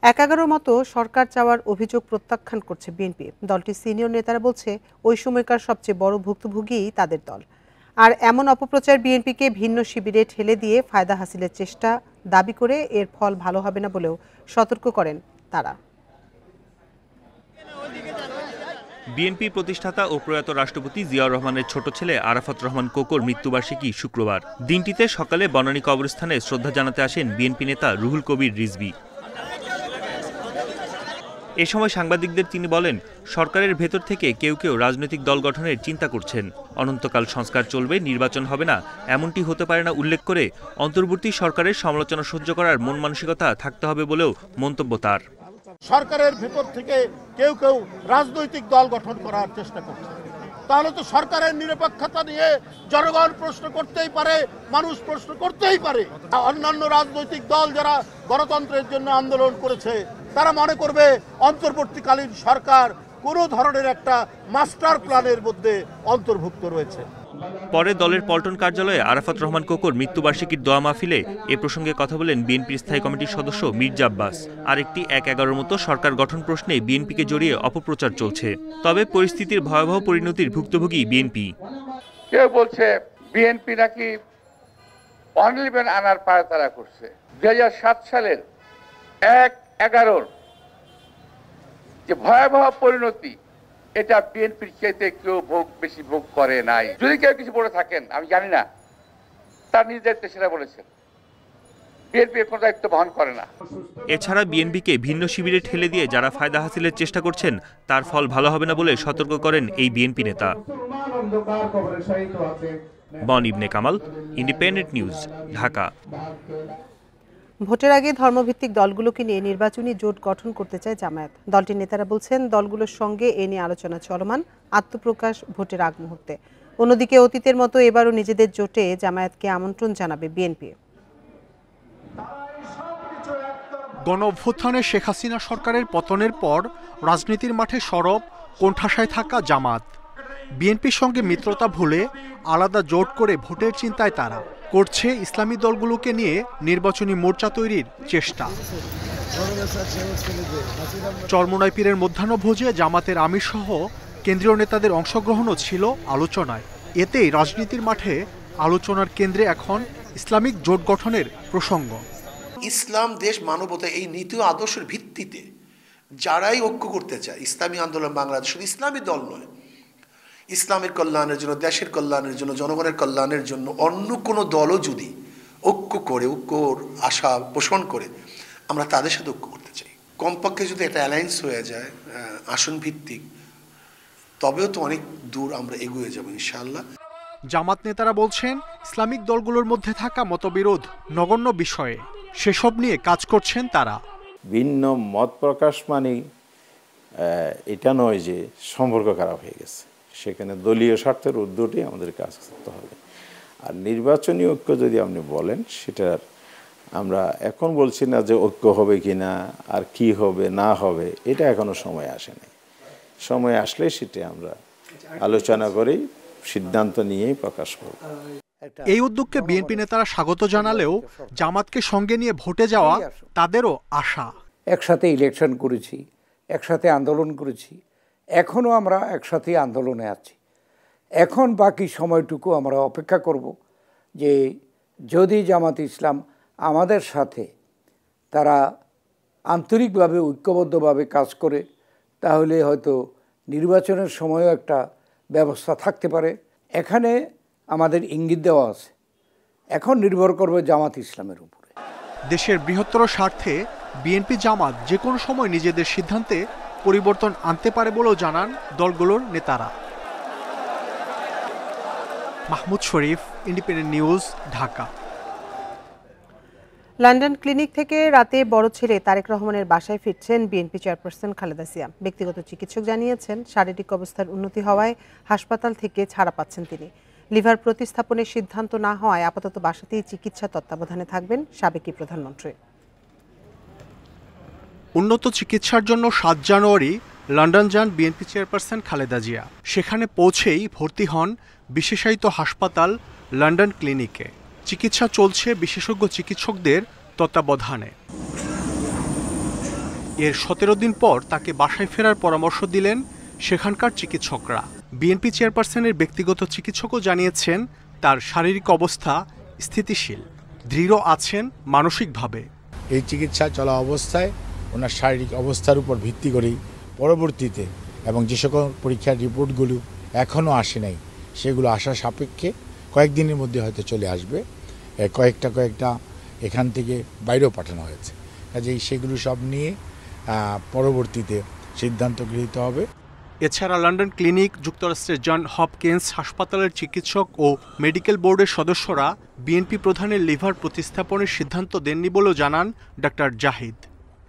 ১/১১ মতো সরকার চাওয়ার অভিযোগ প্রত্যাখ্যান করছে বিএনপি। দলটির সিনিয়র নেতারা বলছে ওই সময়কার সবচেয়ে বড় ভুক্তভোগী তাদের দল। আর এমন অপপ্রচার বিএনপিকে ভিন্ন শিবিরে ঠেলে দিয়ে ফায়দা হাসিলের চেষ্টা দাবি করে এর ফল ভালো হবে না বলেও সতর্ক করেন তারা। বিএনপি প্রতিষ্ঠাতা ও প্রয়াত রাষ্ট্রপতি জিয়াউর রহমানের ছোট ছেলে আরাফাত রহমান কোকোর মৃত্যুবার্ষিকী শুক্রবার। দিনটিতে সকালে বনানী কবরস্থানে শ্রদ্ধা জানাতে আসেন বিএনপি নেতা রুহুল কবির রিজভী। এ সময় সাংবাদিকদের তিনি বলেন, সরকারের ভেতর থেকে কেউ কেউ রাজনৈতিক দল গঠনের চিন্তা করছেন। অনন্তকাল সংস্কার চলবে, নির্বাচন হবে না, এমনটি হতে পারে না উল্লেখ করে অন্তর্বর্তী সরকারের সমালোচনা সহ্য করার মন মানসিকতা থাকতে হবে বলেও মন্তব্য তার। সরকারের ভেতর থেকে কেউ কেউ রাজনৈতিক দল গঠন করার চেষ্টা করছে, তাহলে তো সরকারের নিরপেক্ষতা নিয়ে জনগণ প্রশ্ন করতেই পারে, মানুষ প্রশ্ন করতেই পারে। অন্যান্য রাজনৈতিক দল যারা গণতন্ত্রের জন্য আন্দোলন করেছে তারা মনে করবে অন্তর্বর্তীকালীন সরকার কোনো ধরনের একটা মাস্টার প্ল্যানের মধ্যে অন্তর্ভুক্ত রয়েছে। পরে দলের পল্টন কার্যালয়ে আরাফাত রহমান কোকোর মৃত্যুবার্ষিকীর দোয়া মাহফিলে এ প্রসঙ্গে কথা বলেন বিএনপির স্থায়ী কমিটির সদস্য মির্জা আব্বাস। আরেকটি ১/১১ মতো সরকার গঠন প্রশ্নে বিএনপিকে জড়িয়ে অপপ্রচার চলছে। তবে পরিস্থিতির ভয়াবহ পরিণতির ভুক্তভোগী বিএনপি। কেউ বলছে বিএনপি নাকি 111 আনার পায়তারা করছে। ২০০৭ সালের ১/১১ যে ভয়াবহ পরিণতি, এটা বিএনপির চাইতে কেউ বেশি ভোগ করে নাই। যদি কেউ কিছু বলে থাকেন আমি জানি না, তার নিজ দায়িত্বে সেটা বলেছেন। বিএনপি এর কোনো দায়িত্ব বহন করে না। এছাড়া বিএনপিকে ভিন্ন শিবিরে ঠেলে দিয়ে যারা ফায়দা হাসিলের চেষ্টা করছেন তার ফল ভালো হবে না বলে সতর্ক করেন এই বিএনপি নেতা। বন ইবনে কামাল, ইন্ডিপেন্ডেন্ট নিউজ, ঢাকা। ভোটের আগে ধর্মভিত্তিক দলগুলোকে নিয়ে নির্বাচনী জোট গঠন করতে চায় জামায়াত। দলটির নেতারা বলছেন দলগুলোর সঙ্গে এ নিয়ে আলোচনা চলমান, আত্মপ্রকাশ ভোটের আগ মুহূর্তে। অন্যদিকে অতীতের মতো এবারও নিজেদের জোটে জামায়াতকে আমন্ত্রণ জানাবে বিএনপি। গণঅভ্যুত্থানে শেখ হাসিনা সরকারের পতনের পর রাজনীতির মাঠে সরব কোণঠাসায় থাকা জামাত। বিএনপির সঙ্গে মিত্রতা ভুলে আলাদা জোট করে ভোটের চিন্তায় তারা করছে ইসলামী দলগুলোকে নিয়ে নির্বাচনী মোর্চা তৈরির চেষ্টা। চরমোনাই পীরের মধ্যাহ্নভোজে জামাতের আমির সহ কেন্দ্রীয় নেতাদের অংশগ্রহণও ছিল আলোচনায়। এতেই রাজনীতির মাঠে আলোচনার কেন্দ্রে এখন ইসলামিক জোট গঠনের প্রসঙ্গ। ইসলাম, দেশ, মানবতা, এই নীতি ও আদর্শের ভিত্তিতে যারাই ঐক্য করতে চায়, ইসলামী আন্দোলন বাংলাদেশ শুধু ইসলামী দল নয়, ইসলামের কল্যাণের জন্য, দেশের কল্যাণের জন্য, জনগণের কল্যাণের জন্য অন্য কোনো দলও যদি ঐক্য করে, ঐক্যর আশা পোষণ করে, আমরা তাদের সাথে ঐক্য করতে চাই। কমপক্ষে যদি একটা অ্যালায়েন্স হয়ে যায় আসন ভিত্তিক, তবেও তো অনেক দূর আমরা এগিয়ে যাব ইনশাআল্লাহ। জামাত নেতারা বলছেন ইসলামিক দলগুলোর মধ্যে থাকা মতবিরোধ নগণ্য বিষয়ে, সেসব নিয়ে কাজ করছেন তারা। ভিন্ন মত প্রকাশ মানে এটা নয় যে সম্পর্ক খারাপ হয়ে গেছে, সেখানে দলীয় স্বার্থের ঊর্ধ্বটি আমাদের কাজ করতে হবে। আর নির্বাচনী ঐক্য যদি আপনি বলেন, সেটার আমরা এখন বলছি না যে ঐক্য হবে কি না, আর কি হবে না হবে, এটা এখনো সময় আসেনি। সময় আসলে সেটা আমরা আলোচনা করেই সিদ্ধান্ত নিয়েই প্রকাশ করব। এই উদ্যোগকে বিএনপি নেতারা স্বাগত জানালেও জামাতকে সঙ্গে নিয়ে ভোটে যাওয়া তাদেরও আশা। একসাথে ইলেকশন করেছি, একসাথে আন্দোলন করেছি, এখনও আমরা একসাথে আন্দোলনে আছি। এখন বাকি সময়টুকু আমরা অপেক্ষা করব যে যদি জামাত ইসলাম আমাদের সাথে তারা আন্তরিকভাবে ঐক্যবদ্ধভাবে কাজ করে, তাহলে হয়তো নির্বাচনের সময়ও একটা ব্যবস্থা থাকতে পারে। এখানে আমাদের ইঙ্গিত দেওয়া আছে, এখন নির্ভর করবে জামাত ইসলামের উপরে। দেশের বৃহত্তর স্বার্থে বিএনপি জামাত যে কোনো সময় নিজেদের সিদ্ধান্তে পরিবর্তন আনতে পারে বলেও জানান দলগুলোর নেতারা। Mahmud Sharif, Independent News, Dhaka. London clinic থেকে রাতে বড় ছেলে তারেক রহমানের বাসায় ফিরছেন বিএনপি চেয়ারপারসন খালেদা জিয়া। ব্যক্তিগত চিকিৎসক জানিয়েছেন শারীরিক অবস্থার উন্নতি হওয়ায় হাসপাতাল থেকে ছাড়া পাচ্ছেন তিনি। লিভার প্রতিস্থাপনের সিদ্ধান্ত না হওয়ায় আপাতত বাসাতেই চিকিৎসা তত্ত্বাবধানে থাকবেন সাবেক প্রধানমন্ত্রী। উন্নত চিকিৎসার জন্য ৭ জানুয়ারি লন্ডন যান বিএনপি চেয়ারপারসন খালেদা জিয়া। সেখানে পৌঁছেই ভর্তি হন বিশেষায়িত হাসপাতাল লন্ডন ক্লিনিকে। চিকিৎসা চলছে বিশেষজ্ঞ চিকিৎসকদের তত্ত্বাবধানে। এর 17 দিন পর তাকে বাসায় ফেরার পরামর্শ দিলেন সেখানকার চিকিৎসকরা। বিএনপি চেয়ারপারসনের ব্যক্তিগত চিকিৎসকও জানিয়েছেন তার শারীরিক অবস্থা স্থিতিশীল, দৃঢ় আছেন মানসিকভাবে। এই চিকিৎসা চলা অবস্থায় ওনার শারীরিক অবস্থার উপর ভিত্তি করেই পরবর্তীতে এবং যে সকল পরীক্ষার রিপোর্টগুলো এখনও আসে নাই সেগুলো আসার সাপেক্ষে কয়েকদিনের মধ্যে হয়তো চলে আসবে। কয়েকটা এখান থেকে বাইরেও পাঠানো হয়েছে, কাজেই সেগুলো সব নিয়ে পরবর্তীতে সিদ্ধান্ত গৃহীত হবে। এছাড়া লন্ডন ক্লিনিক, যুক্তরাষ্ট্রের জন হপকিন্স হাসপাতালের চিকিৎসক ও মেডিকেল বোর্ডের সদস্যরা বিএনপি প্রধানের লিভার প্রতিস্থাপনের সিদ্ধান্ত দেননি বলেও জানান ডাক্তার জাহিদ।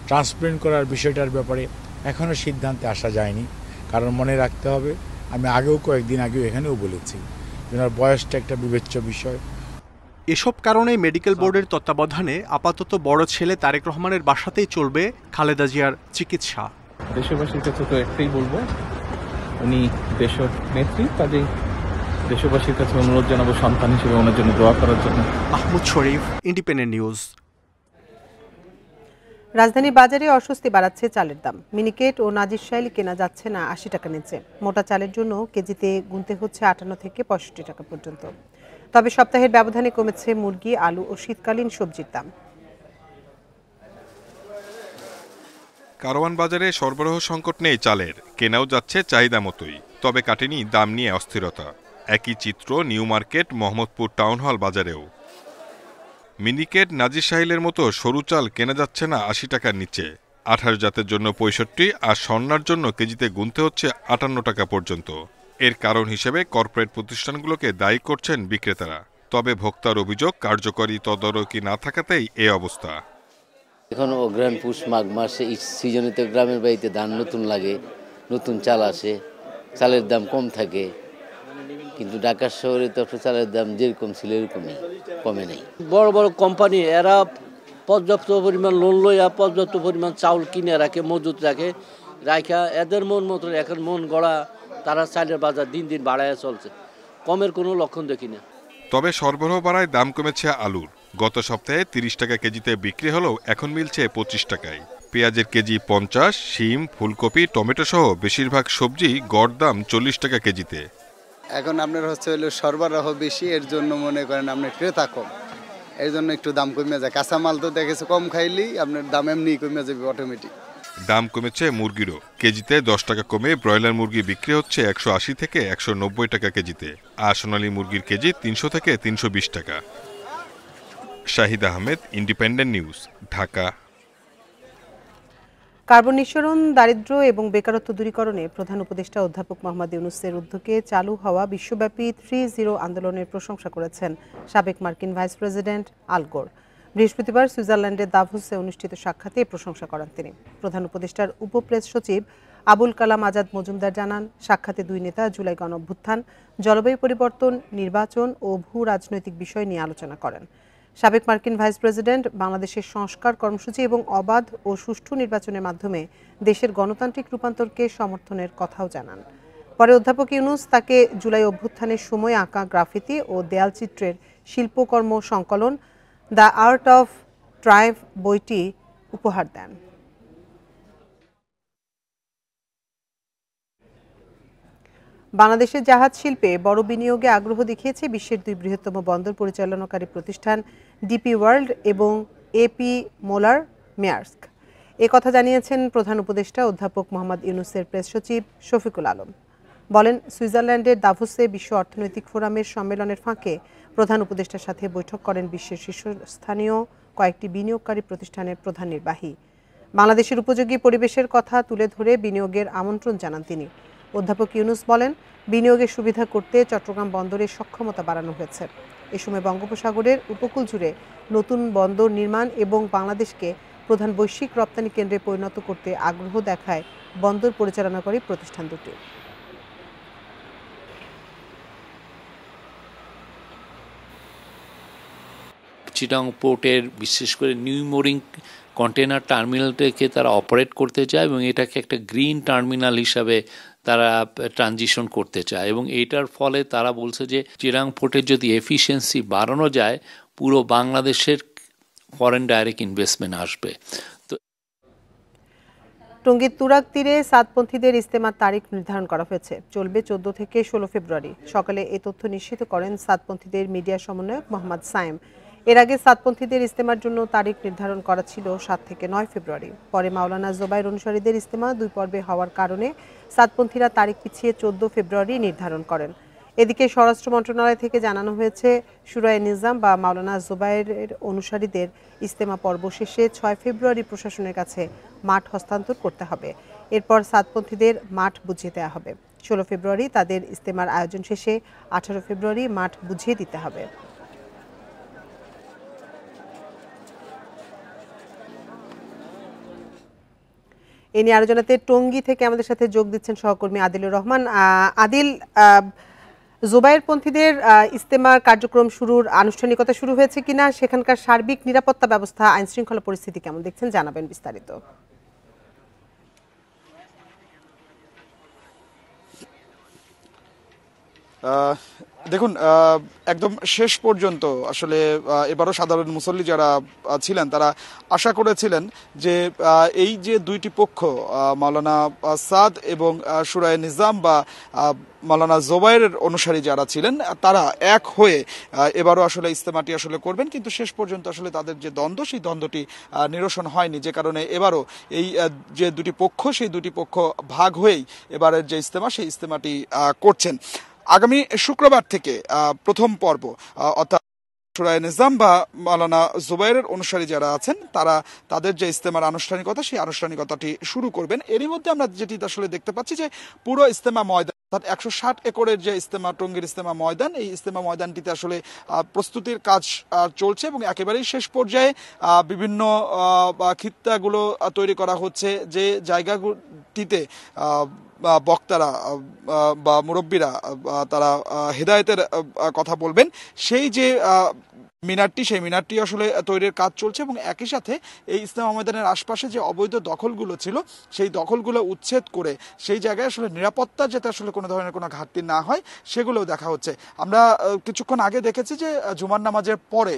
ট্রান্সপ্লান্ট করার বিষয়টার ব্যাপারে এখনও সিদ্ধান্তে আসা যায়নি, কারণ মনে রাখতে হবে আমি কয়েকদিন আগেও এখানেও বলেছি ওনার বয়সটা একটা বিবেচ্য বিষয়। এসব কারণে মেডিকেল বোর্ডের তত্ত্বাবধানে আপাতত বড় ছেলে তারেক রহমানের বাসাতেই চলবে খালেদা জিয়ার চিকিৎসা। দেশবাসীর কাছে তো একটাই বলবো, উনি দেশের নেত্রী, কাজেই দেশবাসীর কাছে অনুরোধ জানাবো সন্তান হিসেবে ওনার জন্য দোয়া করার জন্য। Mahmud Sharif, Independent news. রাজধানীর বাজারে অস্বস্তি বাড়াচ্ছে চালের দাম। মিনিকেট ও নাজিরশাইল কেনা যাচ্ছে না 80 টাকা নিচে। মোটা চালের জন্য কেজিতে গুনতে হচ্ছে 58 থেকে 65 টাকা পর্যন্ত। তবে সপ্তাহের ব্যবধানে কমেছে মুরগি, আলু ও শীতকালীন সবজির দাম। কারওয়ান বাজারে সরবরাহ সংকট নেই চালের, কেনাও যাচ্ছে চাহিদা মতোই, তবে কাটেনি দাম নিয়ে অস্থিরতা। একই চিত্র new market, Mohammadpur town hall বাজারেও। মিনিকেট, নাজিরশাহিলের মতো সরু চাল কেনা যাচ্ছে না 80 টাকার নিচে। 28 জাতের জন্য 65 আর স্বর্ণার জন্য কেজিতে গুনতে হচ্ছে 58 টাকা পর্যন্ত। এর কারণ হিসেবে কর্পোরেট প্রতিষ্ঠানগুলোকে দায়ী করছেন বিক্রেতারা। তবে ভোক্তার অভিযোগ, কার্যকরী তদারকি না থাকাতেই এ অবস্থা। এখন অগ্রহায়ণ, পুষ, মাঘ মাসে এই সিজনে তো গ্রামের বাড়িতে ধান নতুন লাগে, নতুন চাল আসে, চালের দাম কম থাকে, কিন্তু ঢাকা শহরে তো চালের দাম যেরকম ছিল এরকমই, কমে নেই। বড় বড় কোম্পানি এরা পর্যাপ্ত পরিমাণ লোন লইয়া পর্যাপ্ত পরিমাণ চাউল কিনে রাখে, মজুত রাখা এদের মন মতো এখন মন গড়া তারা চালের বাজার দিন দিন বাড়ায় চলছে, কমের কোনো লক্ষণ দেখি না। তবে সরবরাহ বাড়ায় দাম কমেছে আলুর। গত সপ্তাহে 30 টাকা কেজিতে বিক্রি হলেও এখন মিলছে 25 টাকায়। পেঁয়াজের কেজি 50, শিম, ফুলকপি, টমেটো সহ বেশিরভাগ সবজি গড় দাম 40 টাকা কেজিতে। এখন আপনার হচ্ছে হলো সরবরাহ বেশি, এর জন্য মনে করেন আপনার ক্রেতা কম, এর জন্য একটু দাম কমে যায়। কাঁচামাল তো দেখেছে কম খাইলেই আপনার দাম এমনি কমে যাবে অটোমেটিক। দাম কমেছে মুরগিরও। কেজিতে 10 টাকা কমে ব্রয়লার মুরগি বিক্রি হচ্ছে 180 থেকে 190 টাকা কেজিতে, আর সোনালী মুরগির কেজি 300 থেকে 320 টাকা। Shahid Ahmed, independent News, Dhaka. Carbon নিঃসরণ, দারিদ্র্য এবং বেকারত্ব দূরীকরণে প্রধান উপদেষ্টা অধ্যাপক মোহাম্মদ ইউনূসের উদ্যোগে চালু হওয়া বিশ্বব্যাপী 3-0 আন্দোলনের প্রশংসা করেছেন সাবেক মার্কিন ভাইস প্রেসিডেন্ট আল গোর। বৃহস্পতিবার সুইজারল্যান্ডের দাভোসে অনুষ্ঠিত সাক্ষাতে প্রশংসা করেন তিনি। প্রধান উপদেষ্টার উপপ্রেস সচিব আবুল কালাম আজাদ মজুমদার জানান, সাক্ষাতে দুই নেতা জুলাই গণঅভ্যুত্থান, জলবায়ু পরিবর্তন, নির্বাচন ও ভূ রাজনৈতিক বিষয় নিয়ে আলোচনা করেন। সাবেক মার্কিন ভাইস প্রেসিডেন্ট বাংলাদেশের সংস্কার কর্মসূচি এবং অবাধ ও সুষ্ঠু নির্বাচনের মাধ্যমে দেশের গণতান্ত্রিক রূপান্তরকে সমর্থনের কথাও জানান। পরে অধ্যাপক ইউনূস তাকে জুলাই অভ্যুত্থানের সময় আঁকা গ্রাফিতি ও দেয়ালচিত্রের শিল্পকর্ম সংকলন দ্য আর্ট অফ ট্রায়াম্ফ বইটি উপহার দেন। বাংলাদেশের জাহাজ শিল্পে বড় বিনিয়োগে আগ্রহ দেখিয়েছে বিশ্বের দুই বৃহত্তম বন্দর পরিচালনাকারী প্রতিষ্ঠান ডিপি ওয়ার্ল্ড এবং এপি মোলার মেয়ার্স্ক। কথা জানিয়েছেন প্রধান উপদেষ্টা অধ্যাপক মোহাম্মদ ইউনূসের প্রেস সচিব শফিকুল আলম। বলেন, সুইজারল্যান্ডের দাভোসে বিশ্ব অর্থনৈতিক ফোরামের সম্মেলনের ফাঁকে প্রধান উপদেষ্টার সাথে বৈঠক করেন বিশ্বের শীর্ষস্থানীয় কয়েকটি বিনিয়োগকারী প্রতিষ্ঠানের প্রধান নির্বাহী। বাংলাদেশের উপযোগী পরিবেশের কথা তুলে ধরে বিনিয়োগের আমন্ত্রণ জানান তিনি। অধ্যাপক ইউনূস বলেন, বিনিয়োগের সুবিধা করতে চট্টগ্রাম বন্দরের সক্ষমতা বাড়ানো হয়েছে। এ সময় বঙ্গোপসাগরের উপকূল জুড়ে নতুন বন্দর নির্মাণ এবং বাংলাদেশকে প্রধান বৈশ্বিক রপ্তানি কেন্দ্রে পরিণত করতে আগ্রহ দেখায় বন্দর পরিচালনাকারী প্রতিষ্ঠান দুটি। চিটাং পোর্টের বিশেষ করে নিউ মোরিং কন্টেনার টার্মিনালটাকে তারা অপারেট করতে চায় এবং এটাকে একটা গ্রিন টার্মিনাল হিসাবে তারা ট্রানজিশন করতে চায় এবং এইটার ফলে তারা বলছে যে চিটাং পোর্টের যদি এফিসিয়েন্সি বাড়ানো যায় পুরো বাংলাদেশের ফরেন ডাইরেক্ট ইনভেস্টমেন্ট আসবে। তো টঙ্গীর তুরাগ তীরে সাতপন্থীদের ইজতেমার তারিখ নির্ধারণ করা হয়েছে, চলবে 14 থেকে 16 ফেব্রুয়ারি। সকালে এ তথ্য নিশ্চিত করেন সাতপন্থীদের মিডিয়া সমন্বয়ক মোহাম্মদ সায়েম। এর আগে সাতপন্থীদের ইজতেমার জন্য তারিখ নির্ধারণ করা ছিল 7 থেকে 9 ফেব্রুয়ারি। পরে মাওলানা জোবায়ের অনুসারীদের ইজতেমা 2 পর্বে হওয়ার কারণে সাতপন্থীরা তারিখ পিছিয়ে 14 ফেব্রুয়ারি নির্ধারণ করেন। এদিকে স্বরাষ্ট্র মন্ত্রণালয় থেকে জানানো হয়েছে, শুরায়ে নিজাম বা মাওলানা জোবায়ের অনুসারীদের ইজতেমা পর্ব শেষে 6 ফেব্রুয়ারি প্রশাসনের কাছে মাঠ হস্তান্তর করতে হবে। এরপর সাতপন্থীদের মাঠ বুঝিয়ে দেওয়া হবে। 16 ফেব্রুয়ারি তাদের ইজতেমার আয়োজন শেষে 18 ফেব্রুয়ারি মাঠ বুঝিয়ে দিতে হবে। এ নিয়ে আলোচনাতে টঙ্গী থেকে আমাদের সাথে যোগ দিচ্ছেন সহকর্মী আদিলুর রহমান। আদিল, জোবায়েরপন্থীদের ইজতেমার কার্যক্রম শুরুর আনুষ্ঠানিকতা শুরু হয়েছে কিনা, সেখানকার সার্বিক নিরাপত্তা ব্যবস্থা, আইন শৃঙ্খলা পরিস্থিতি কেমন দেখছেন, জানাবেন বিস্তারিত। দেখুন, একদম শেষ পর্যন্ত আসলে এবারও সাধারণ মুসল্লি যারা ছিলেন তারা আশা করেছিলেন যে এই যে দুইটি পক্ষ, মাওলানা সাদ এবং শুরায়ে নিজাম বা মাওলানা জোবায়ের অনুসারী যারা ছিলেন, তারা এক হয়ে এবারও আসলে ইজতেমাটি আসলে করবেন, কিন্তু শেষ পর্যন্ত আসলে তাদের যে দ্বন্দ্ব, সেই দ্বন্দ্বটি নিরসন হয়নি, যে কারণে এবারও এই যে দুটি পক্ষ, সেই দুটি পক্ষ ভাগ হয়েই এবারের যে ইজতেমা, সেই ইজতেমাটি করছেন। আগামী শুক্রবার থেকে প্রথম পর্ব, অর্থাৎ শুরায়ে নিজাম বা মাওলানা জোবায়ের অনুসারী যারা আছেন তারা তাদের যে ইজতেমার আনুষ্ঠানিকতা, সেই আনুষ্ঠানিকতাটি শুরু করবেন। এরই মধ্যে আমরা যেটি আসলে দেখতে পাচ্ছি যে পুরো ইজতেমা ময়দান, অর্থাৎ 160 একরের যে ইজতেমা, টঙ্গীর ইজতেমা ময়দান, এই ইজতেমা ময়দানটিতে আসলে প্রস্তুতির কাজ চলছে এবং একেবারেই শেষ পর্যায়ে বিভিন্ন খিত্তাগুলো তৈরি করা হচ্ছে, যে জায়গাটিতে বক্তারা বা মুরব্বীরা তারা হেদায়েতের কথা বলবেন, সেই যে মিনারটি, সেই মিনারটি আসলে তৈরির কাজ চলছে এবং একই সাথে এই ইজতেমা ময়দানের আশপাশে যে অবৈধ দখলগুলো ছিল, সেই দখলগুলো উচ্ছেদ করে সেই জায়গায় আসলে নিরাপত্তা যাতে আসলে কোনো ধরনের কোনো ঘাটতি না হয়, সেগুলোও দেখা হচ্ছে। আমরা কিছুক্ষণ আগে দেখেছি যে জুমার নামাজের পরে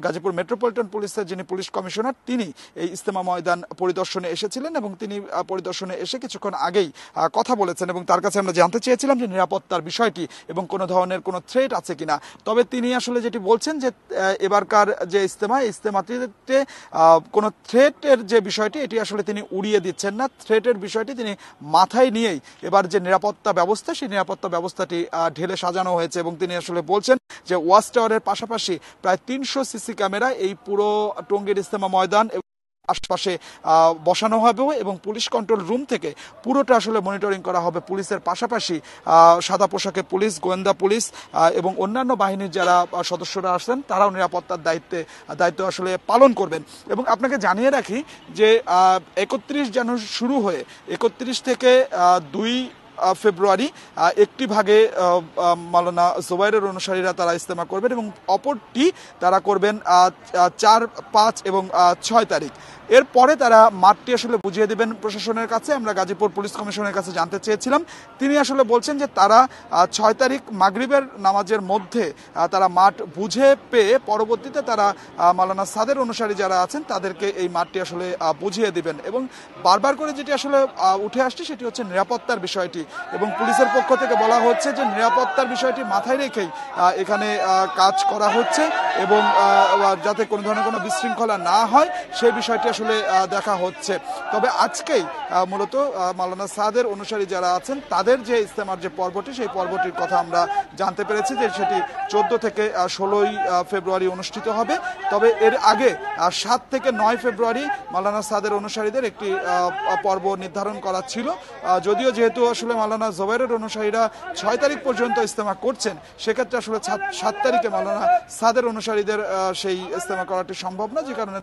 গাজীপুর মেট্রোপলিটন পুলিশের যিনি পুলিশ কমিশনার, তিনি এই ইজতেমা ময়দান পরিদর্শনে এসেছিলেন এবং তিনি পরিদর্শনে এসে কিছুক্ষণ আগেই কথা বলেছেন এবং তার কাছে আমরা জানতে চেয়েছিলাম যে নিরাপত্তার বিষয়টি এবং কোনো ধরনের কোনো থ্রেট আছে কিনা। তবে তিনি আসলে যেটি বলছেন যে এবারকার যে ইজতেমাটিতে কোনো থ্রেটের যে বিষয়টি, এটি আসলে তিনি উড়িয়ে দিচ্ছেন না। থ্রেটের বিষয়টি তিনি মাথায় নিয়েই এবার যে নিরাপত্তা ব্যবস্থা, সেই নিরাপত্তা ব্যবস্থাটি ঢেলে সাজানো হয়েছে এবং তিনি আসলে বলছেন যে ওয়াচ টাওয়ারের পাশাপাশি প্রায় 300 সিসি ক্যামেরা এই পুরো টঙ্গীর ইজতেমা ময়দান আশপাশে বসানো হবে এবং পুলিশ কন্ট্রোল রুম থেকে পুরোটা আসলে মনিটরিং করা হবে। পুলিশের পাশাপাশি সাদা পোশাকে পুলিশ, গোয়েন্দা পুলিশ এবং অন্যান্য বাহিনীর যারা সদস্যরা আসেন, তারাও নিরাপত্তার দায়িত্ব আসলে পালন করবেন। এবং আপনাকে জানিয়ে রাখি যে 31 জানুয়ারি শুরু হয়ে 31 থেকে 2 ফেব্রুয়ারি একটি ভাগে মাওলানা জোবায়ের অনুসারীরা তারা ইজতেমা করবেন এবং অপরটি তারা করবেন 4, 5 এবং 6 তারিখ। এরপরে তারা মাঠটি আসলে বুঝিয়ে দেবেন প্রশাসনের কাছে। আমরা গাজীপুর পুলিশ কমিশনের কাছে জানতে চেয়েছিলাম, তিনি আসলে বলছেন যে তারা 6 তারিখ মাগরিবের নামাজের মধ্যে তারা মাঠ বুঝে পেয়ে পরবর্তীতে তারা মাওলানা সাদের অনুসারী যারা আছেন তাদেরকে এই মাঠটি আসলে বুঝিয়ে দিবেন। এবং বারবার করে যেটি আসলে উঠে আসছে সেটি হচ্ছে নিরাপত্তার বিষয়টি এবং পুলিশের পক্ষ থেকে বলা হচ্ছে যে নিরাপত্তার বিষয়টি মাথায় রেখেই এখানে কাজ করা হচ্ছে এবং যাতে কোনো ধরনের কোনো বিশৃঙ্খলা না হয় সেই বিষয়টি আসলে দেখা হচ্ছে। তবে আজকেই মূলত মাওলানা সাদের অনুসারী যারা আছেন তাদের যে ইজতেমার যে পর্বটি, সেই পর্বটির কথা আমরা জানতে পেরেছি যে সেটি 14 থেকে 16 ফেব্রুয়ারি অনুষ্ঠিত হবে। তবে এর আগে 7 থেকে 9 ফেব্রুয়ারি মাওলানা সাদের অনুসারীদের একটি পর্ব নির্ধারণ করা ছিল। যদিও যেহেতু আসলে মাওলানা জোবায়ের অনুসারীরা 6 তারিখ পর্যন্ত ইজতেমা করছেন, সেক্ষেত্রে আসলে 7 তারিখে মাওলানা সাদের অনুসারীদের সেই ইজতেমা করাটি সম্ভব না, যে কারণে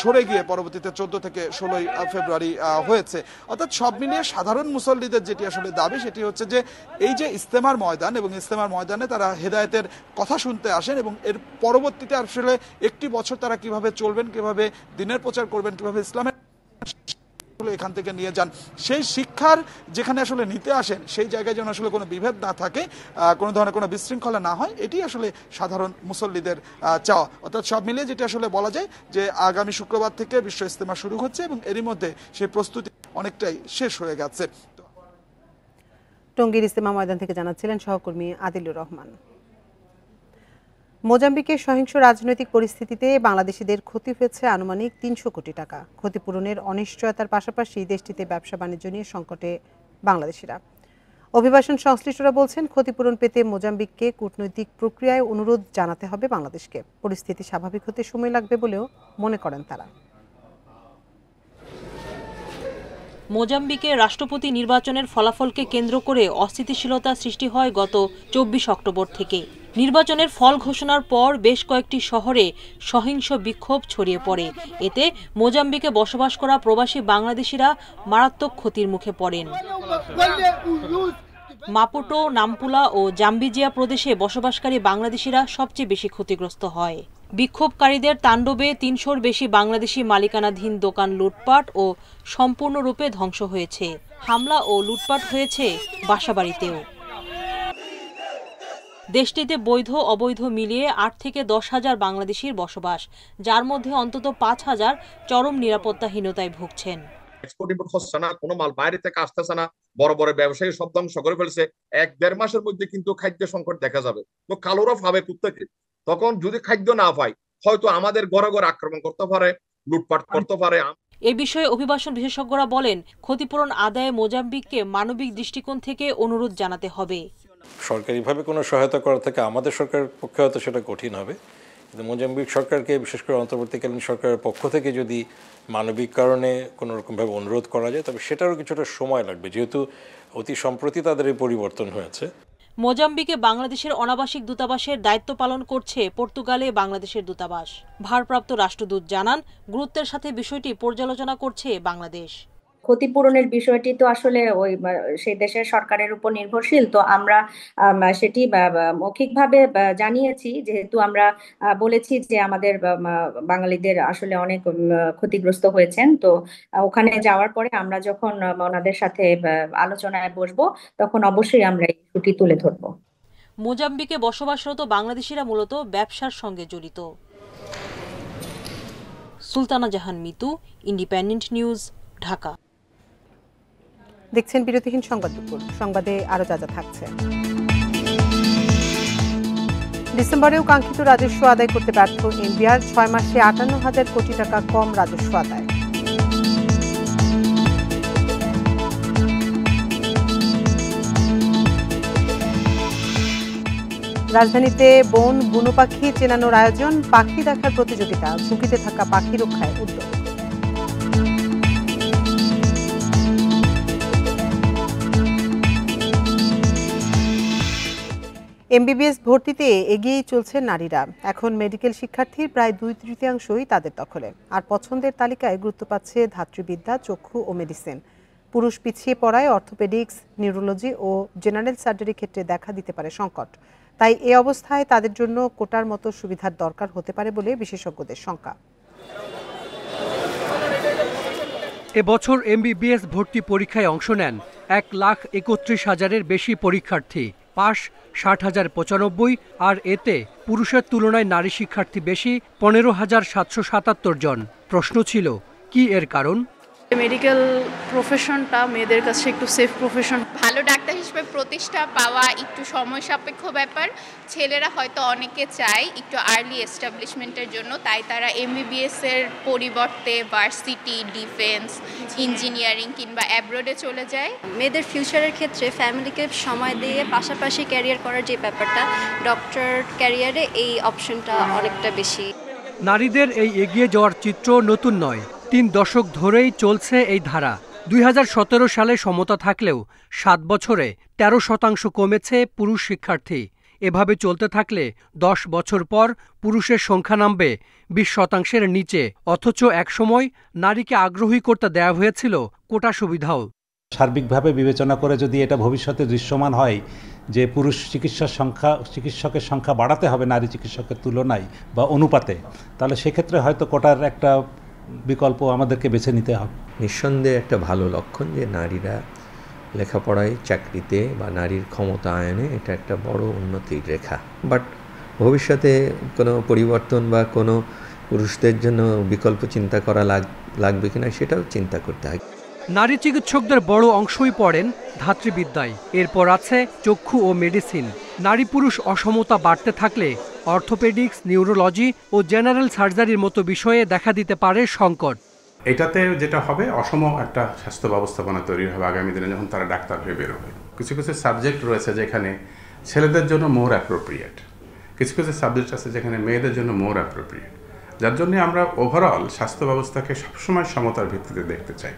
সরে গিয়ে পরবর্তীতে 14 থেকে 16 ফেব্রুয়ারি হয়েছে। অর্থাৎ সব মিলিয়ে সাধারণ মুসল্লিদের যেটি আসলে দাবি, সেটি হচ্ছে যে এই যে ইজতেমার ময়দান এবং ইজতেমার ময়দানে তারা হেদায়েতের কথা শুনতে আসেন এবং এর পরবর্তীতে আসলে একটি বছর তারা কিভাবে চলবেন, কিভাবে দিনের প্রচার করবেন, কিভাবে ইসলামের এখান থেকে নিয়ে যান, সেই শিক্ষার যেখানে আসলে নিতে আসেন সেই জায়গায় যেন আসলে কোনো বিভেদ না থাকে, কোনো ধরনের কোনো বিশৃঙ্খলা না হয়, এটি আসলে সাধারণ মুসল্লিদের চাওয়া। অর্থাৎ সব মিলিয়ে যেটা আসলে বলা যায় যে আগামী শুক্রবার থেকে বিশ্ব ইজতেমা শুরু হচ্ছে এবং এরই মধ্যে সেই প্রস্তুতি অনেকটাই শেষ হয়ে গেছে। টঙ্গীর ইজতেমা ময়দান থেকে জানাচ্ছিলেন সহকর্মী আদিলুর রহমান। মোজাম্বিকের সহিংস রাজনৈতিক পরিস্থিতিতে বাংলাদেশিদের ক্ষতি হয়েছে আনুমানিক 300 কোটি টাকা। ক্ষতিপূরণের অনিশ্চয়তার পাশাপাশি দেশটিতে ব্যবসা বাণিজ্য নিয়ে সংকটে বাংলাদেশিরা। অভিবাসন সংশ্লিষ্টরা বলছেন, ক্ষতিপূরণ পেতে মোজাম্বিককে কূটনৈতিক প্রক্রিয়ায় অনুরোধ জানাতে হবে বাংলাদেশকে। পরিস্থিতি স্বাভাবিক হতে সময় লাগবে বলেও মনে করেন তারা। মোজাম্বিকে রাষ্ট্রপতি নির্বাচনের ফলাফলকে কেন্দ্র করে অস্থিতিশীলতা সৃষ্টি হয় গত 24 অক্টোবর থেকে। নির্বাচনের ফল ঘোষণার পর বেশ কয়েকটি শহরে সহিংস বিক্ষোভ ছড়িয়ে পড়ে। এতে মোজাম্বিকে বসবাস করা প্রবাসী বাংলাদেশিরা মারাত্মক ক্ষতির মুখে পড়েন। মাপুটো, নামপুলা ও জাম্বিজিয়া প্রদেশে বসবাসকারী বাংলাদেশিরা সবচেয়ে বেশি ক্ষতিগ্রস্ত হয়। বিক্ষোভকারীদের তাণ্ডবে 300-র বেশি বাংলাদেশি মালিকানাধীন দোকান লুটপাট ও সম্পূর্ণরূপে ধ্বংস হয়েছে। হামলা ও লুটপাট হয়েছে বাসাবাড়িতেও। দেশটিতে বৈধ অবৈধ মিলিয়ে 8 থেকে 10 হাজার বাংলাদেশির বসবাস, যার মধ্যে অন্তত 5,000 চরম নিরাপত্তাহীনতায় ভুগছেন। এক্সপোর্ট ইম্পোর্ট হচ্ছে না, কোনো মাল বাইরে থেকে আসতেছে না, বড় বড় ব্যবসায়ী সব ধ্বংস করে ফেলছে। 1-1.5 মাসের মধ্যে কিন্তু খাদ্য সংকট দেখা যাবে। তো কালোরা পাবে কোত্থেকে? তখন যদি খাদ্য না পায়, হয়তো আমাদের ঘরে ঘরে আক্রমণ করতে পারে, লুটপাট করতে পারে। এ বিষয়ে অভিবাসন বিশেষজ্ঞরা বলেন, ক্ষতিপূরণ আদায়ে মোজাম্বিককে মানবিক দৃষ্টিকোণ থেকে অনুরোধ জানাতে হবে। সরকারিভাবে কোনো সহায়তা করা থেকে আমাদের সরকারের পক্ষে হয়তো সেটা কঠিন হবে, কিন্তু মোজাম্বিক সরকারকে, বিশেষ করে অন্তর্বর্তীকালীন সরকারের পক্ষ থেকে যদি মানবিক কারণে কোনো রকমভাবে অনুরোধ করা যায়, তবে সেটারও কিছুটা সময় লাগবে, যেহেতু অতি সম্প্রতি তাদের এই পরিবর্তন হয়েছে। মোজাম্বিকে বাংলাদেশের অনাবাসিক দূতাবাসের দায়িত্ব পালন করছে পর্তুগালে বাংলাদেশের দূতাবাস। ভারপ্রাপ্ত রাষ্ট্রদূত জানান, গুরুত্বের সাথে বিষয়টি পর্যালোচনা করছে বাংলাদেশ। ক্ষতিপূরণের বিষয়টি তো আসলে ওই সেই দেশের সরকারের উপর নির্ভরশীল। তো আমরা সেটি মৌখিকভাবে জানিয়েছি, যেহেতু আমরা বলেছি যে আমাদের বাঙালিদের আসলে অনেক ক্ষতিগ্রস্ত হয়েছেন। তো ওখানে যাওয়ার পরে আমরা যখন ওনাদের সাথে আলোচনায় বসবো, তখন অবশ্যই আমরা এই ইস্যুটি তুলে ধরব। মোজাম্বিকে বসবাসরত বাংলাদেশিরা মূলত ব্যবসার সঙ্গে জড়িত। সুলতানা জাহান মিতু, ইন্ডিপেন্ডেন্ট নিউজ, ঢাকা। দেখছেন বিরতিহীন সংবাদ দুপুর। সংবাদে আরো যা যা থাকছে। ডিসেম্বরেও কাঙ্ক্ষিত রাজস্ব আদায় করতে ব্যর্থ এনবিআর, 6 মাসে 58,000 কোটি টাকা কম রাজস্ব আদায়। রাজধানীতে বন বুনো পাখি চেনানোর আয়োজন, পাখি দেখার প্রতিযোগিতা, ঝুঁকিতে থাকা পাখি রক্ষায় উদ্যোগ। এমবিবিএস ভর্তিতে এগিয়েই চলছে নারীরা। এখন মেডিকেল শিক্ষার্থীর প্রায় 2/3 তাদের দখলে। আর পছন্দের তালিকায় গুরুত্ব পাচ্ছে ধাত্রীবিদ্যা, চক্ষু ও মেডিসিন। পুরুষ পিছিয়ে পড়ায় অর্থোপেডিক্স, নিউরোলজি ও জেনারেল সার্জারি ক্ষেত্রে দেখা দিতে পারে সংকট। তাই এ অবস্থায় তাদের জন্য কোটার মতো সুবিধার দরকার হতে পারে বলে বিশেষজ্ঞদের শঙ্কা। এবছর এমবিবিএস ভর্তি পরীক্ষায় অংশ নেন 1,31,000-এর বেশি পরীক্ষার্থী। পাশ 60,095, আর এতে পুরুষের তুলনায় নারী শিক্ষার্থী বেশি 15,777 জন। প্রশ্ন ছিল, কি এর কারণ? মেডিকেল প্রফেশনটা মেয়েদের কাছে একটু সেফ প্রফেশন। ভালো ডাক্তার হিসেবে প্রতিষ্ঠা পাওয়া একটু সময় সাপেক্ষ ব্যাপার। ছেলেরা হয়তো অনেকে চায় একটু আর্লি এস্টাবলিশমেন্টের জন্য, তাই তারা এমবিবিএস এর পরিবর্তে ভার্সিটি, ডিফেন্স, ইঞ্জিনিয়ারিং কিংবা অ্যাব্রোডে চলে যায়। মেয়েদের ফিউচারের ক্ষেত্রে ফ্যামিলিকে সময় দিয়ে পাশাপাশি ক্যারিয়ার করার যে ব্যাপারটা, ডক্টর ক্যারিয়ারে এই অপশনটা অনেকটা বেশি। নারীদের এই এগিয়ে যাওয়ার চিত্র নতুন নয়, 3 দশক ধরেই চলছে এই ধারা। 2017 সালে সমতা থাকলেও 7 বছরে 13% কমেছে পুরুষ শিক্ষার্থী। এভাবে চলতে থাকলে 10 বছর পর পুরুষের সংখ্যা নামবে 20%-এর নিচে। অথচ একসময় নারীকে আগ্রহী করতে দেয়া হয়েছিল কোটা সুবিধাও। সার্বিকভাবে বিবেচনা করে যদি এটা ভবিষ্যতে দৃশ্যমান হয় যে পুরুষ চিকিৎসকের সংখ্যা বাড়াতে হবে নারী চিকিৎসকের তুলনায় বা অনুপাতে, তাহলে সেক্ষেত্রে হয়তো কোটার একটা বিকল্প আমাদেরকে বেছে নিতে হবে। নিঃসন্দেহে একটা ভালো লক্ষণ যে নারীরা লেখাপড়ায়, চাকরিতে বা নারীর ক্ষমতায়নে এটা একটা বড় উন্নতির রেখা। বাট ভবিষ্যতে কোনো পরিবর্তন বা কোনো পুরুষদের জন্য বিকল্প চিন্তা করা লাগবে কিনা সেটাও চিন্তা করতে হয়। নারী চিকিৎসকদের বড় অংশই পড়েন ধাত্রীবিদ্যায়, এরপর আছে চক্ষু ও মেডিসিন। নারী পুরুষ অসমতা বাড়তে থাকলে অর্থোপেডিক্স, নিউরোলজি ও জেনারেল সার্জারির মতো বিষয়ে দেখা দিতে পারে সংকট। এটাতে যেটা হবে, অসম একটা স্বাস্থ্য ব্যবস্থাপনা তৈরি হবে আগামী দিনে যখন তারা ডাক্তার হয়ে বেরোবে। কিছু কিছু সাবজেক্ট রয়েছে যেখানে ছেলেদের জন্য মোর অ্যাপ্রোপ্রিয়েট, কিছু কিছু সাবজেক্ট আছে যেখানে মেয়েদের জন্য মোর অ্যাপ্রোপ্রিয়েট, যার জন্য আমরা ওভারঅল স্বাস্থ্য ব্যবস্থাকে সবসময় সমতার ভিত্তিতে দেখতে চাই।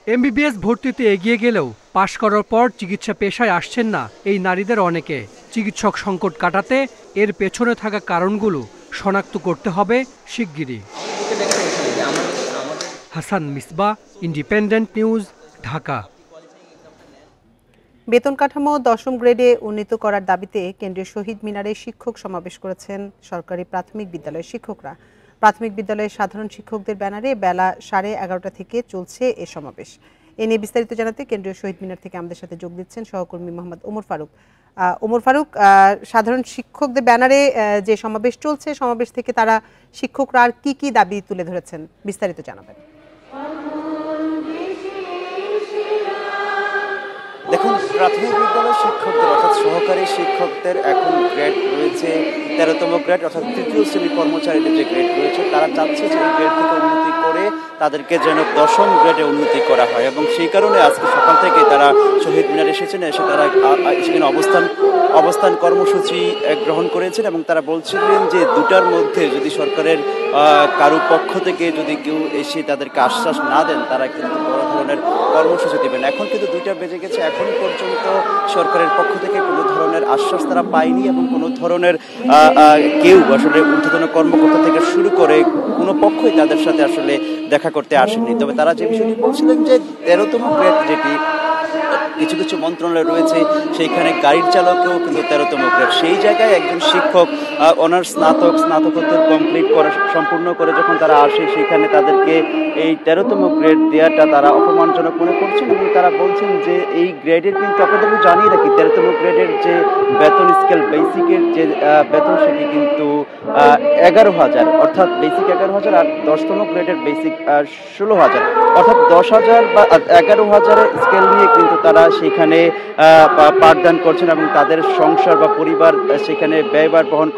এমবিবিএস ভর্তিতে এগিয়ে গেলেও পাশ করার পর চিকিৎসা পেশায় আসছেন না এই নারীদের অনেকে। চিকিৎসক সংকট কাটাতে এর পেছনে থাকা কারণগুলো শনাক্ত করতে হবে শিগগিরই। Hasan Misba, independent News, Dhaka. বেতন কাঠামো 10ম গ্রেডে উন্নীত করার দাবিতে কেন্দ্রীয় শহীদ মিনারে শিক্ষক সমাবেশ করেছেন সরকারি প্রাথমিক বিদ্যালয়ের শিক্ষকরা। প্রাথমিক বিদ্যালয়ের সাধারণ শিক্ষকদের ব্যানারে বেলা 11:30 থেকে চলছে এ সমাবেশ। এ নিয়ে বিস্তারিত জানাতে কেন্দ্রীয় শহীদ মিনার থেকে আমাদের সাথে যোগ দিচ্ছেন সহকর্মী মোহাম্মদ ওমর ফারুক। ওমর ফারুক, সাধারণ শিক্ষকদের ব্যানারে যে সমাবেশ চলছে, সমাবেশ থেকে তারা শিক্ষকরা আর কি কি দাবি তুলে ধরেছেন, বিস্তারিত জানাবেন। দেখুন, প্রাথমিক বিদ্যালয়ের শিক্ষকদের অর্থাৎ সহকারী শিক্ষকদের এখন গ্রেড রয়েছে 13তম গ্রেড, অর্থাৎ তৃতীয় শ্রেণী কর্মচারীদের যে গ্রেড রয়েছে তারা চাচ্ছে যে এই গ্রেড থেকে উন্নতি করে তাদেরকে যেন 10ম গ্রেডে উন্নতি করা হয়। এবং সেই কারণে আজকে সকাল থেকে তারা শহীদ মিনারে এসেছেন, এসে তারা সেখানে অবস্থান কর্মসূচি গ্রহণ করেছেন এবং তারা বলছিলেন যে দুটার মধ্যে যদি সরকারের কারো পক্ষ থেকে যদি কেউ এসে তাদেরকে আশ্বাস না দেন তারা কিন্তু বড় ধরনের কর্মসূচি দেবেন। এখন কিন্তু 2টা বেজে গেছে, এখন পর্যন্ত সরকারের পক্ষ থেকে কোনো ধরনের আশ্বাস তারা পায়নি এবং কোনো ধরনের কেউ আসলে ঊর্ধ্বতন কর্মকর্তা থেকে শুরু করে কোনো পক্ষই তাদের সাথে আসলে দেখা করতে আসেনি। তবে তারা যে বিষয়টি বলছিলেন যে 13তম গ্রেড যেটি কিছু কিছু মন্ত্রণালয় রয়েছে সেইখানে গাড়ির চালকেও কিন্তু 13তম গ্রেড, সেই জায়গায় একজন শিক্ষক অনার্স স্নাতকোত্তর কমপ্লিট করা সম্পূর্ণ করে যখন তারা আসে সেখানে তাদেরকে এই 13তম গ্রেড দেওয়াটা তারা অপমানজনক মনে করছেন এবং তারা বলছেন যে এই গ্রেডের কিন্তু আপনাদেরকে জানিয়ে রাখি 13তম গ্রেডের যে বেতন স্কেল বেসিকের যে বেতন সেটি কিন্তু 11,000, অর্থাৎ বেসিক 11,000 আর 10তম গ্রেডের বেসিক 16,000, অর্থাৎ 10,000 বা 11,000 স্কেল নিয়ে কিন্তু তারা সেখানে পাঠদান করছেন এবং তাদের সংসার বা পরিবার সেখানে ব্যয়ভার বহন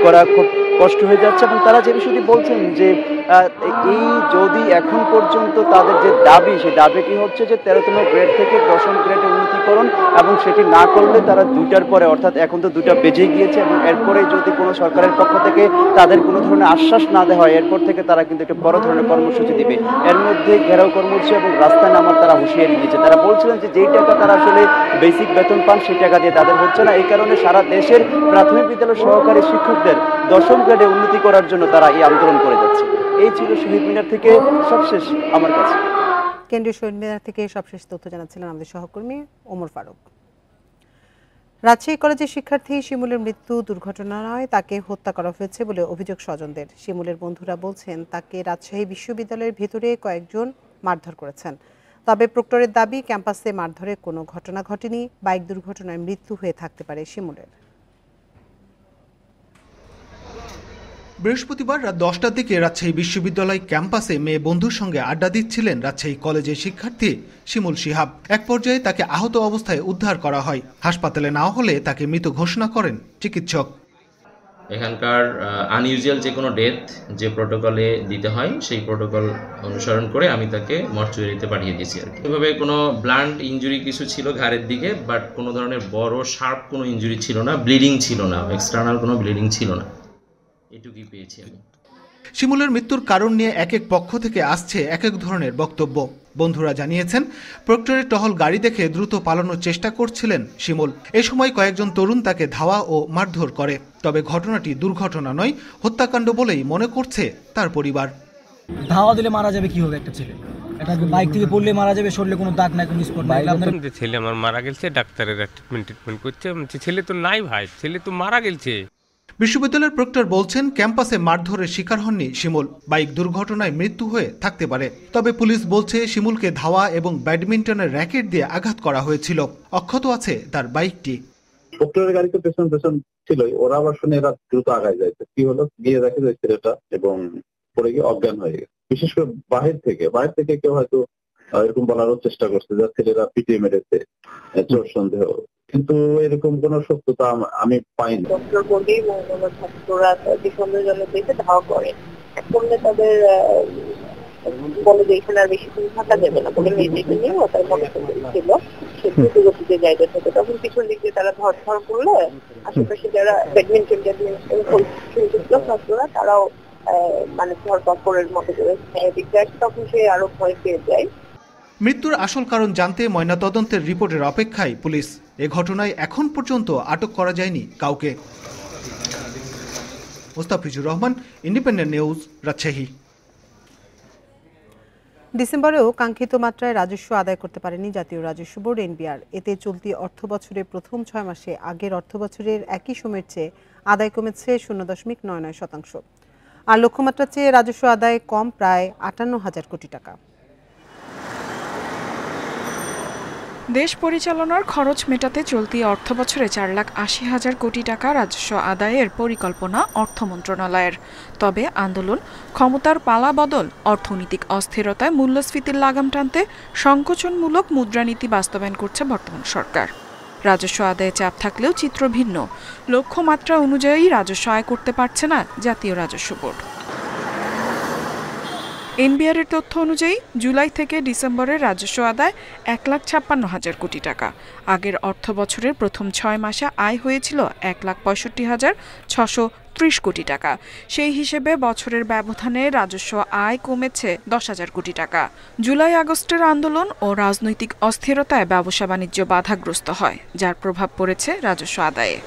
করা খুব কষ্ট হয়ে যাচ্ছে। এবং তারা যে বিষয়টি বলছেন যে এই যদি এখন পর্যন্ত তাদের যে দাবি, সেই দাবিটি হচ্ছে যে 13তম গ্রেড থেকে 10ম গ্রেডে উন্নতিকরণ এবং সেটি না করলে তারা 2টার পরে, অর্থাৎ এখন তো 2টা বেজে গিয়েছে এবং এরপরে যদি কোনো সরকারের পক্ষ থেকে তাদের কোনো ধরনের আশ্বাস না দেওয়া হয় এরপর থেকে তারা কিন্তু একটা বড় ধরনের কর্মসূচি দিবে। এর মধ্যে ঘেরাও কর্মসূচি এবং রাস্তায় নামার তারা হুঁশিয়ারি দিয়েছে। তারা বলছিলেন যে যেই টাকা তারা আসলে বেসিক বেতন পান সেই টাকা দিয়ে তাদের হচ্ছে না, এই কারণে সারা দেশের প্রাথমিক বিদ্যালয়ের সহকারী শিক্ষকদের 10ম গ্রেডে উন্নতি করার জন্য তারা এই আন্দোলন করে যাচ্ছে। এই ছিল শহীদ মিনার থেকে সবশেষ আমার কাছে। কেন্দ্রীয় শহীদ মিনার থেকে সবশেষ তথ্য জানাচ্ছিলেন আমাদের সহকর্মী ওমর ফারুক। রাজশাহী কলেজের শিক্ষার্থী শিমুলের মৃত্যু দুর্ঘটনা নয়, তাকে হত্যা করা হয়েছে বলে অভিযোগ স্বজনদের। শিমুলের বন্ধুরা বলছেন তাকে রাজশাহী বিশ্ববিদ্যালয়ের ভেতরে কয়েকজন মারধর করেছেন। তবে প্রক্টরের দাবি ক্যাম্পাসে মারধরের কোনো ঘটনা ঘটেনি, বাইক দুর্ঘটনায় মৃত্যু হয়ে থাকতে পারে শিমুলের। বৃহস্পতিবার রাত 10টার দিকে রাজশাহী বিশ্ববিদ্যালয় ক্যাম্পাসে মেয়ে বন্ধুর সঙ্গে আড্ডা দিচ্ছিলেন রাজশাহী কলেজের শিক্ষার্থী শিমুল শিহাব। এক পর্যায়ে তাকে আহত অবস্থায় উদ্ধার করা হয়। হাসপাতালে নেওয়া হলে তাকে মৃত ঘোষণা করেন চিকিৎসক। এখানকার আনইউজুয়াল যে কোনো ডেথ যে প্রোটোকলে দিতে হয় সেই প্রোটোকল অনুসরণ করে আমি তাকে মর্চুয়ারিতে পাঠিয়ে দিয়েছি আর কি। এভাবে কোনো ব্লান্ট ইনজুরি কিছু ছিল ঘাড়ের দিকে, বাট কোনো ধরনের বড় শার্প কোনো ইনজুরি ছিল না, ব্লিডিং ছিল না, এক্সটার্নাল কোনো ব্লিডিং ছিল না, এটুকুই পেয়েছি আমি। শিমুলের মৃত্যুর কারণ নিয়ে এক এক পক্ষ থেকে আসছে এক এক ধরনের বক্তব্য। বন্ধুরা জানিয়েছেন প্রক্টরের টহল গাড়ি দেখে দ্রুত পালানোর চেষ্টা করছিলেন শিমুল। এ সময় কয়েকজন তরুণ তাকে ধাওয়া ও মারধর করে। তবে ঘটনাটি দুর্ঘটনা নয়, হত্যাকাণ্ড বলেই মনে করছে তার পরিবার। ধাওয়া দিলে মারা যাবে কি হবে? একটা ছেলে একটা বাইক থেকে পড়লে মারা যাবে, শরীরে কোনো দাগ নাই, কোনো স্পট নাই। ছেলে আমার মারা গেছে, ডাক্তারের ট্রিটমেন্ট করছে। ছেলে তো নাই ভাই, ছেলে তো মারা গেছে। বিশ্ববিদ্যালয়ের প্রক্টর বলছেন, ক্যাম্পাসে মারধরের শিকার হননি শিমুল। বাইক দুর্ঘটনায় মৃত্যু হয়ে থাকতে পারে। তবে পুলিশ বলছে শিমুলকে ধাওয়া এবং ব্যাডমিন্টনের র্যাকেট দিয়ে আঘাত করা হয়েছিল। অক্ষত আছে তার বাইকটি। প্রক্টরের গাড়ি তো পেছন ছিলই, ওরা আবার শুনে এরা দ্রুত আগায় যাইছে। কি হলো, গিয়ে দেখে যে ছেলেটা এবং পড়ে গিয়ে অজ্ঞান হয়ে গেছে। বিশেষ করে বাহির থেকে কেউ হয়তো এরকম বলারও চেষ্টা করছে যে ছেলেরা পিটিয়ে মেরেছে, চোর সন্দেহ, কিন্তু এরকম কোন সত্যতা আমি পাইনি। ডক্টর বলেই ছাত্ররা যে সন্দেহজনক দেখে ধাওয়া করে, এখন তাদের বলে যে এখানে আর বেশি দিন থাকা যাবে না বলে মেয়েদেরকে নিয়ে তার মনে ছিল সে দ্রুত গতিতে যাইতে থাকে। তখন পিছন দিক দিয়ে তারা ধর করলে আশেপাশে যারা ব্যাডমিন্টন খেলছিল ছাত্ররা তারাও মানে ধরপড়ের মতো করে দিক যায়, তখন সে আরো ভয় পেয়ে যায়। মৃত্যুর আসল কারণ জানতে ময়নাতদন্তের রিপোর্টের অপেক্ষায় পুলিশ। এ ঘটনায় এখন পর্যন্ত আটক করা যায়নি কাউকে। Mustafizur Rahman, Independent News, Rajshahi. ডিসেম্বরেও কাঙ্ক্ষিত মাত্রায় রাজস্ব আদায় করতে পারেনি জাতীয় রাজস্ব বোর্ড এনবিআর। এতে চলতি অর্থ বছরের প্রথম 6 মাসে আগের অর্থ বছরের একই সময়ের চেয়ে আদায় কমেছে 0.99%। আর লক্ষ্যমাত্রার চেয়ে রাজস্ব আদায় কম প্রায় 58,000 কোটি টাকা। দেশ পরিচালনার খরচ মেটাতে চলতি অর্থবছরে 4,80,000 কোটি টাকা রাজস্ব আদায়ের পরিকল্পনা অর্থ মন্ত্রণালয়ের। তবে আন্দোলন, ক্ষমতার পালাবদল, অর্থনৈতিক অস্থিরতায় মূল্যস্ফীতির লাগাম টানতে সংকোচনমূলক মুদ্রানীতি বাস্তবায়ন করছে বর্তমান সরকার। রাজস্ব আদায়ে চাপ থাকলেও চিত্র ভিন্ন। লক্ষ্যমাত্রা অনুযায়ী রাজস্ব আয় করতে পারছে না জাতীয় রাজস্ব বোর্ড। এনবিআর এর তথ্য অনুযায়ী জুলাই থেকে ডিসেম্বরের রাজস্ব আদায় 1,56,000 কোটি টাকা। আগের অর্থ বছরের প্রথম 6 মাসে আয় হয়েছিল 1,65,630 কোটি টাকা। সেই হিসেবে বছরের ব্যবধানে রাজস্ব আয় কমেছে 10,000 কোটি টাকা। জুলাই আগস্টের আন্দোলন ও রাজনৈতিক অস্থিরতায় ব্যবসা বাণিজ্য বাধাগ্রস্ত হয়, যার প্রভাব পড়েছে রাজস্ব আদায়ে।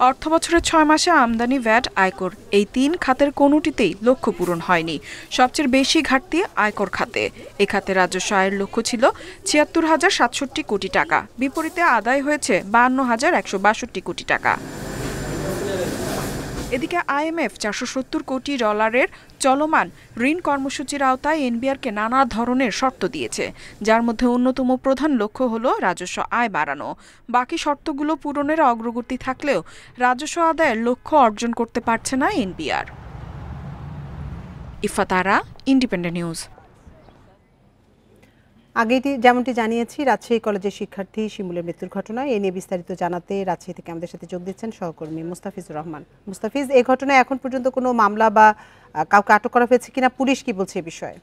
অর্থবছরের 6 মাসে আমদানি, ভ্যাট, আয়কর এই 3 খাতের কোনোটিতেই লক্ষ্য পূরণ হয়নি। সবচেয়ে বেশি ঘাটতি আয়কর খাতে। এ খাতে রাজস্ব আয়ের লক্ষ্য ছিল 76,067 কোটি টাকা, বিপরীতে আদায় হয়েছে 52,162 কোটি টাকা। এদিকে আইএমএফ $470 কোটি চলমান ঋণ কর্মসূচির আওতায় এনবিআরকে নানা ধরনের শর্ত দিয়েছে, যার মধ্যে অন্যতম প্রধান লক্ষ্য হলো রাজস্ব আয় বাড়ানো। বাকি শর্তগুলো পূরণের অগ্রগতি থাকলেও রাজস্ব আদায়ের লক্ষ্য অর্জন করতে পারছে না এনবিআর। ইফাত আরা, ইন্ডিপেন্ডেন্ট নিউজ। আগেই যেমনটি জানিয়েছি, রাজশাহী কলেজের শিক্ষার্থী শিমুলের মৃত্যুর ঘটনায় এ নিয়ে বিস্তারিত জানাতে রাজশাহী থেকে আমাদের সাথে যোগ দিচ্ছেন সহকর্মী মুস্তাফিজুর রহমান। মুস্তাফিজ, এই ঘটনায় এখন পর্যন্ত কোনো মামলা বা কাউকে আটক করা হয়েছে কিনা, পুলিশ কি বলছে এই বিষয়ে?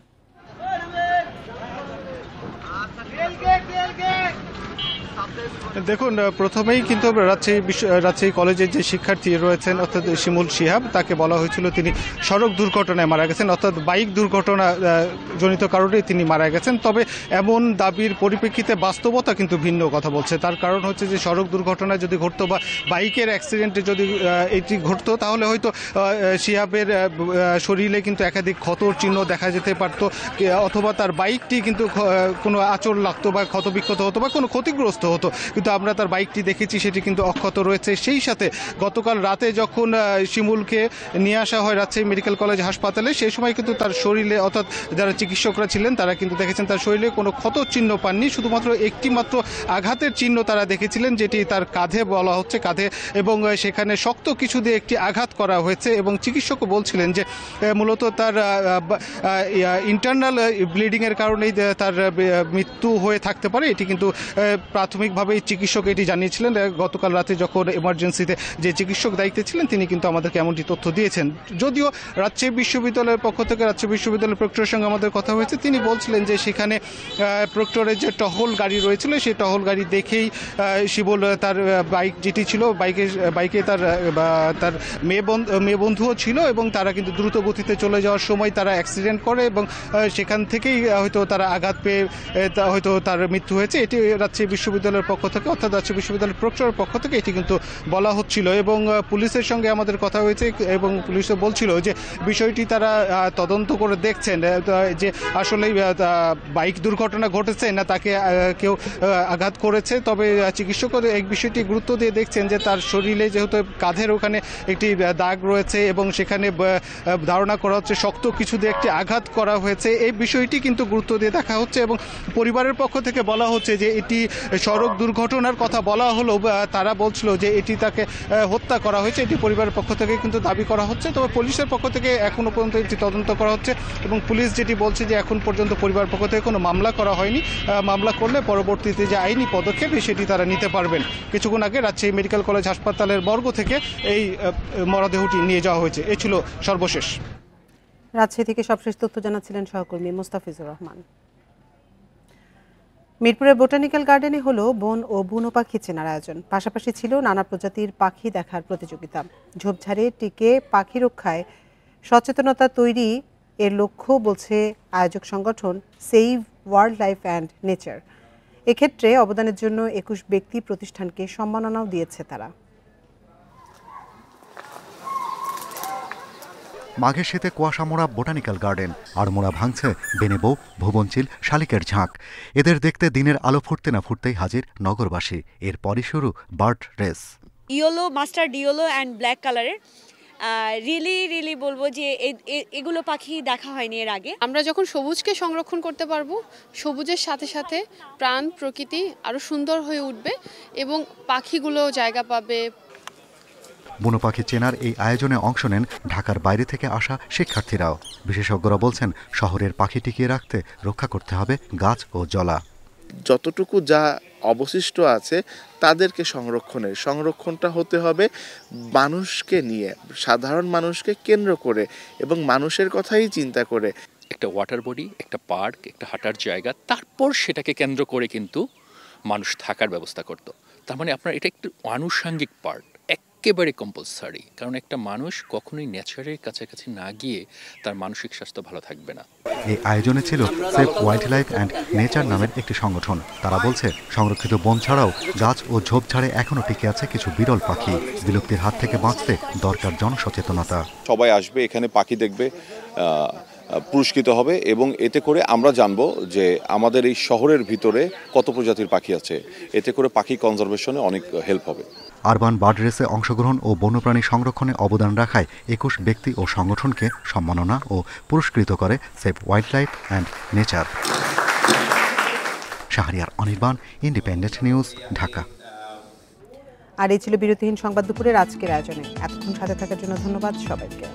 দেখুন, প্রথমেই কিন্তু রাজশাহী কলেজের যে শিক্ষার্থী রয়েছেন অর্থাৎ শিমুল শিহাব, তাকে বলা হয়েছিল তিনি সড়ক দুর্ঘটনায় মারা গেছেন, অর্থাৎ বাইক দুর্ঘটনা জনিত কারণে তিনি মারা গেছেন। তবে এমন দাবির পরিপ্রেক্ষিতে বাস্তবতা কিন্তু ভিন্ন কথা বলছে। তার কারণ হচ্ছে যে সড়ক দুর্ঘটনা যদি ঘটতো বা বাইকের অ্যাক্সিডেন্টে যদি এটি ঘটতো, তাহলে হয়তো শিহাবের শরীরে কিন্তু একাধিক ক্ষতর চিহ্ন দেখা যেতে পারত, অথবা তার বাইকটি কিন্তু কোনো আঁচড় লাগতো বা ক্ষতবিক্ষত হতো বা কোনো ক্ষতিগ্রস্ত হতো। কিন্তু আমরা তার বাইকটি দেখেছি, সেটি কিন্তু অক্ষত রয়েছে। সেই সাথে গতকাল রাতে যখন শিমুলকে নিয়ে আসা হয় রাজশাহী মেডিকেল কলেজ হাসপাতালে, সেই সময় কিন্তু তার শরীরে, অর্থাৎ যারা চিকিৎসকরা ছিলেন তারা কিন্তু দেখেছেন তার শরীরে কোনো ক্ষত চিহ্ন পাননি, শুধুমাত্র একটি মাত্র আঘাতের চিহ্ন তারা দেখেছিলেন, যেটি তার কাঁধে বলা হচ্ছে, কাঁধে, এবং সেখানে শক্ত কিছু দিয়ে একটি আঘাত করা হয়েছে। এবং চিকিৎসকও বলছিলেন যে মূলত তার ইন্টারনাল ব্লিডিংয়ের কারণেই তার মৃত্যু হয়ে থাকতে পারে। এটি কিন্তু প্রাথমিকভাবেই চিকিৎসক এটি জানিয়েছিলেন। গতকাল রাতে যখন এমার্জেন্সিতে যে চিকিৎসক দায়িত্বে ছিলেন তিনি কিন্তু আমাদেরকে এমনটি তথ্য দিয়েছেন। যদিও রাজশাহী বিশ্ববিদ্যালয়ের পক্ষ থেকে রাজশাহী বিশ্ববিদ্যালয়ের প্রক্টরের সঙ্গে আমাদের কথা হয়েছে, তিনি বলছিলেন যে সেখানে প্রক্টরের যে টহল গাড়ি রয়েছিল সেই টহল গাড়ি দেখেই শিমুল তার বাইক যেটি ছিল, বাইকে তার মেয়ে বন্ধুও ছিল, এবং তারা কিন্তু দ্রুত গতিতে চলে যাওয়ার সময় তারা অ্যাক্সিডেন্ট করে এবং সেখান থেকেই হয়তো তারা আঘাত পেয়ে হয়তো তার মৃত্যু হয়েছে। এটি রাজশাহী বিশ্ববিদ্যালয় বিশ্ববিদ্যালয়ের পক্ষ থেকে, অর্থাৎ রাজশাহী বিশ্ববিদ্যালয়ের প্রক্টরের পক্ষ থেকে এটি কিন্তু বলা হচ্ছিল। এবং পুলিশের সঙ্গে আমাদের কথা হয়েছে এবং পুলিশও বলছিল যে বিষয়টি তারা তদন্ত করে দেখছেন যে আসলে বাইক দুর্ঘটনা ঘটেছে না তাকে কেউ আঘাত করেছে। তবে চিকিৎসকরা এই বিষয়টি গুরুত্ব দিয়ে দেখছেন যে তার শরীরে যেহেতু কাঁধের ওখানে একটি দাগ রয়েছে এবং সেখানে ধারণা করা হচ্ছে শক্ত কিছু দিয়ে একটি আঘাত করা হয়েছে, এই বিষয়টি কিন্তু গুরুত্ব দিয়ে দেখা হচ্ছে। এবং পরিবারের পক্ষ থেকে বলা হচ্ছে যে এটি সড়ক দুর্ঘটনার কথা বলা হলো, তারা বলছিল যে এটি তাকে হত্যা করা হয়েছে, এটি পরিবারের পক্ষ থেকে কিন্তু দাবি করা হচ্ছে। তবে পুলিশের পক্ষ থেকে এখনো পর্যন্ত এটি তদন্ত করা হচ্ছে এবং পুলিশ যেটি বলছে যে এখন পর্যন্ত পরিবারের পক্ষ থেকে কোনো মামলা করা হয়নি, মামলা করলে পরবর্তীতে যে আইনি পদক্ষেপ সেটি তারা নিতে পারবেন। কিছুক্ষণ আগে রাজশাহী মেডিকেল কলেজ হাসপাতালের মর্গ থেকে এই মরদেহটি নিয়ে যাওয়া হয়েছে। এ ছিল সর্বশেষ। রাজশাহী থেকে সবশেষ তথ্য জানাচ্ছিলেন সহকর্মী মোস্তাফিজুর রহমান। মিরপুরের বোটানিক্যাল গার্ডেনে হলো বন ও বুনো পাখি চেনার আয়োজন, পাশাপাশি ছিল নানা প্রজাতির পাখি দেখার প্রতিযোগিতা। ঝোপঝাড়ে টিকে পাখি রক্ষায় সচেতনতা তৈরি এর লক্ষ্য বলছে আয়োজক সংগঠন save wild life and nature. এক্ষেত্রে অবদানের জন্য 21 ব্যক্তি প্রতিষ্ঠানকে সম্মাননাও দিয়েছে তারা। মাঘের শীতে কুয়াশা মোড়া বোটানিক্যাল গার্ডেন, আর মোড়া ভাঙছে বেনেবো, ভুবনচিল, শালিকের ঝাঁক। এদের দেখতে দিনের আলো ফুটতে না ফুটতেই হাজির নগরবাসী। এরপরই শুরু bird race. Yellow, mustard yellow and black কালারের রিলি বলবো যে এগুলো পাখি দেখা হয়নি এর আগে। আমরা যখন সবুজকে সংরক্ষণ করতে পারবো, সবুজের সাথে সাথে প্রাণ প্রকৃতি আরো সুন্দর হয়ে উঠবে এবং পাখিগুলো জায়গা পাবে। বুনো পাখি চেনার এই আয়োজনে অংশ নেন ঢাকার বাইরে থেকে আসা শিক্ষার্থীরাও। বিশেষজ্ঞরা বলছেন শহরের পাখি টিকিয়ে রাখতে রক্ষা করতে হবে গাছ ও জলা। যতটুকু যা অবশিষ্ট আছে তাদেরকে সংরক্ষণটা হতে হবে মানুষকে নিয়ে, সাধারণ মানুষকে কেন্দ্র করে এবং মানুষের কথাই চিন্তা করে। একটা ওয়াটার বডি, একটা পার্ক, একটা হাঁটার জায়গা, তারপর সেটাকে কেন্দ্র করে কিন্তু মানুষ থাকার ব্যবস্থা করত। তার মানে আপনার এটা একটু আনুষঙ্গিক পার্ট, একেবারে কম্পালসারি। কারণ একটা মানুষ কখনোই নেচারের কাছাকাছি না গিয়ে তার মানসিক স্বাস্থ্য ভালো থাকবে না। এই আয়োজনে ছিল save wild life and nature নামের একটি সংগঠন। তারা বলছে সংরক্ষিত বন ছাড়াও গাছ ও ঝোপঝাড়ে এখনো টিকে আছে কিছু বিরল পাখি। বিলুপ্তির হাত থেকে বাঁচতে দরকার জনসচেতনতা। সবাই আসবে এখানে, পাখি দেখবে, পুরস্কৃত হবে এবং এতে করে আমরা জানবো যে আমাদের এই শহরের ভিতরে কত প্রজাতির পাখি আছে। এতে করে পাখি কনজারভেশনে অনেক হেল্প হবে। আরবান বার্ড রেসে অংশগ্রহণ ও বন্যপ্রাণী সংরক্ষণে অবদান রাখায় 21 ব্যক্তি ও সংগঠনকে সম্মাননা ও পুরস্কৃত করে save wild life and nature. Shahriar Anirban, Independent News, Dhaka. আর এই ছিল বিরতিহীন সংবাদ দুপুরের আজকের আয়োজনে। এতক্ষণ সাথে থাকার জন্য ধন্যবাদ সবাইকে।